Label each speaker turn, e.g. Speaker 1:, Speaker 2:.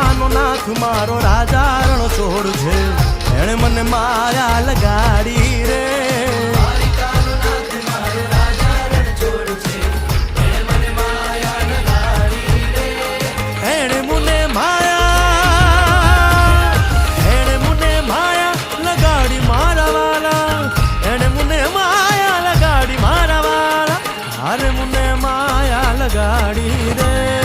Speaker 1: દ્વારિકાનો નાથ મારો રાજા રણ છોડ છે, એણે મને માયા લગાડી રે. એણે મને માયા લગાડી મારા વાલા, એણે મને માયા લગાડી મારા વાલા, અરે મને માયા લગાડી રે.